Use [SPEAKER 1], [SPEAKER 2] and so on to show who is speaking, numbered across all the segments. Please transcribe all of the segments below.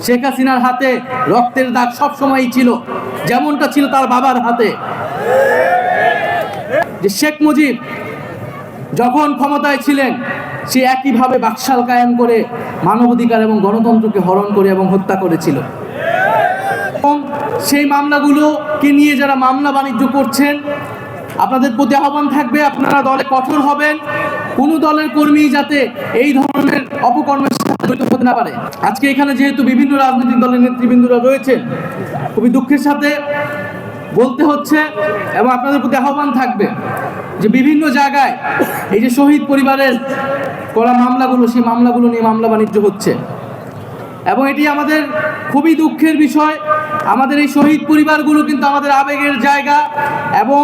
[SPEAKER 1] শেখ হাসিনার হাতে রক্তের দাগ সবসময়ই ছিল, যেমনটা ছিল তার বাবার হাতে। যে শেখ মুজিব যখন ক্ষমতায় ছিলেন, সে একইভাবে বাকশাল কায়েম করে মানবাধিকার এবং গণতন্ত্রকে হরণ করে এবং হত্যা করেছিল। এবং সেই মামলাগুলোকে নিয়ে যারা মামলা বাণিজ্য করছেন, আপনাদের প্রতি আহ্বান থাকবে, আপনারা দলে কঠোর হবেন। কোনো দলের কর্মী যাতে এই ধরনের অপকর্মের সাথে জড়িত হতে না পারে। আজকে এখানে যেহেতু বিভিন্ন রাজনৈতিক দলের নেতৃবৃন্দরা রয়েছেন, খুবই দুঃখের সাথে বলতে হচ্ছে এবং আপনাদের প্রতি আহ্বান থাকবে যে বিভিন্ন জায়গায় এই যে শহীদ পরিবারের করা মামলাগুলো, সেই মামলাগুলো নিয়ে মামলা বাণিজ্য হচ্ছে এবং এটি আমাদের খুবই দুঃখের বিষয়। আমাদের এই শহীদ পরিবারগুলো কিন্তু আমাদের আবেগের জায়গা এবং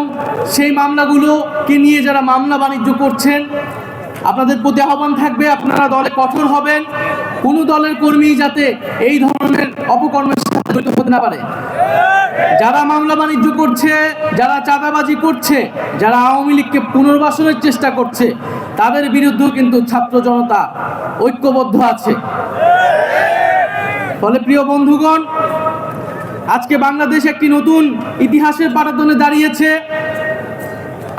[SPEAKER 1] সেই মামলাগুলোকে নিয়ে যারা মামলা বাণিজ্য করছেন, আপনাদের প্রতি আহ্বান থাকবে, আপনারা দলে কঠোর হবেন। কোনো দলের কর্মী যাতে এই ধরনের অপকর্মের সাথে জড়িত হতে না পারে। যারা মামলা বাণিজ্য করছে, যারা চাঁদাবাজি করছে, যারা আওয়ামী লীগকে পুনর্বাসনের চেষ্টা করছে, তাদের বিরুদ্ধেও কিন্তু ছাত্র জনতা ঐক্যবদ্ধ আছে। ফলে প্রিয় বন্ধুগণ, আজকে বাংলাদেশ একটি নতুন ইতিহাসের পাটাতনে দাঁড়িয়েছে।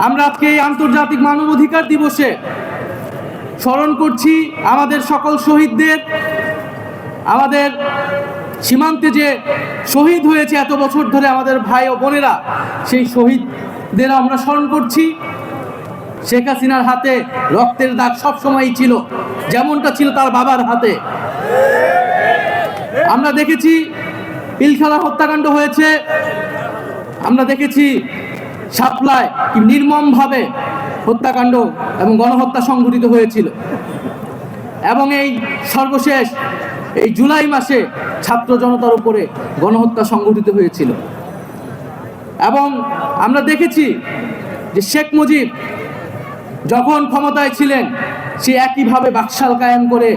[SPEAKER 1] আমরা আজকে এই আন্তর্জাতিক মানবাধিকার দিবসে স্মরণ করছি আমাদের সকল শহীদদের, আমাদের সীমান্তে যে শহীদ হয়েছে এত বছর ধরে আমাদের ভাই ও বোনেরা, সেই শহীদদের আমরা স্মরণ করছি। শেখ হাসিনার হাতে রক্তের দাগ সবসময়ই ছিল, যেমনটা ছিল তার বাবার হাতে। আমরা দেখেছি পিলখানা হত্যাকাণ্ড হয়েছে, আমরা দেখেছি শাপলায় কি নির্মমভাবে হত্যাকাণ্ড এবং গণহত্যা সংঘটিত হয়েছিল এবং এই সর্বশেষ এই জুলাই মাসে ছাত্র জনতার উপরে গণহত্যা সংঘটিত হয়েছিল। এবং আমরা দেখেছি যে শেখ মুজিব যখন ক্ষমতায় ছিলেন, সে একইভাবে বাকশাল কায়েম করে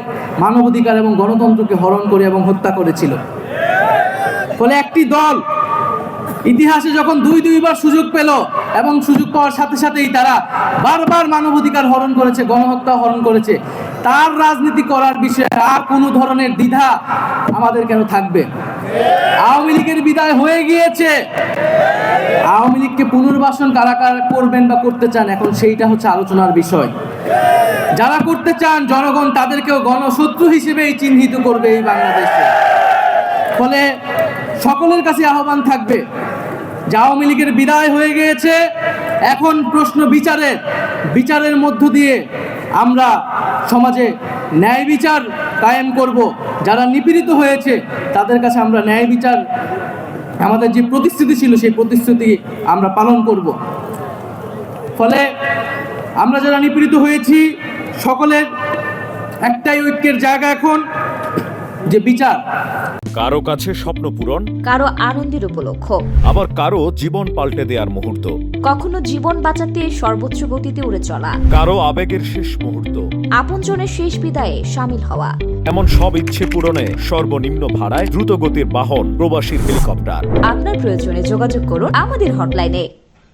[SPEAKER 1] মানবাধিকার এবং গণতন্ত্রকে হরণ করে এবং হত্যা করেছিল। ফলে একটি দল ইতিহাসে যখন দুইবার সুযোগ পেল এবং সুযোগ পাওয়ার সাথে সাথেই তারা বারবার মানবাধিকার হরণ করেছে, গণহত্যা হরণ করেছে, তার রাজনীতি করার বিষয়ে আর কোনো ধরনের দ্বিধা আমাদের কেন থাকবে? আওয়ামী লীগের বিদায় হয়ে গিয়েছে, আওয়ামী লীগকে পুনর্বাসন কারা কারা করবেন বা করতে চান, এখন সেইটা হচ্ছে আলোচনার বিষয়। যারা করতে চান, জনগণ তাদেরকেও গণশত্রু হিসেবেই চিহ্নিত করবে এই বাংলাদেশে। ফলে সকলের কাছে আহ্বান থাকবে যে আওয়ামী লীগের বিদায় হয়ে গিয়েছে, এখন প্রশ্ন বিচারের মধ্য দিয়ে আমরা সমাজে ন্যায় বিচার কায়েম করব। যারা নিপীড়িত হয়েছে তাদের কাছে আমরা ন্যায় বিচার, আমাদের যে প্রতিশ্রুতি ছিল সেই প্রতিশ্রুতি আমরা পালন করব। ফলে আমরা যারা নিপীড়িত হয়েছি, সকলের একটাই ঐক্যের জায়গা এখন যে বিচার।
[SPEAKER 2] কারো কাছে স্বপ্ন পূরণ,
[SPEAKER 3] কারো আনন্দের উপলক্ষ,
[SPEAKER 2] আবার কারো জীবন পাল্টে দেওয়ার মুহূর্ত,
[SPEAKER 3] কখনো জীবন বাঁচাতে সর্বোচ্চ গতিতে উড়ে চলা,
[SPEAKER 2] কারো আবেগের শেষ মুহূর্ত,
[SPEAKER 3] আপনজনের শেষ বিদায়ে শামিল হওয়া,
[SPEAKER 2] এমন সব ইচ্ছে পূরণে সর্বনিম্ন ভাড়ায় দ্রুতগতির বাহন প্রবাসীর হেলিকপ্টার।
[SPEAKER 3] আপনার প্রয়োজনে যোগাযোগ করুন আমাদের হটলাইনে।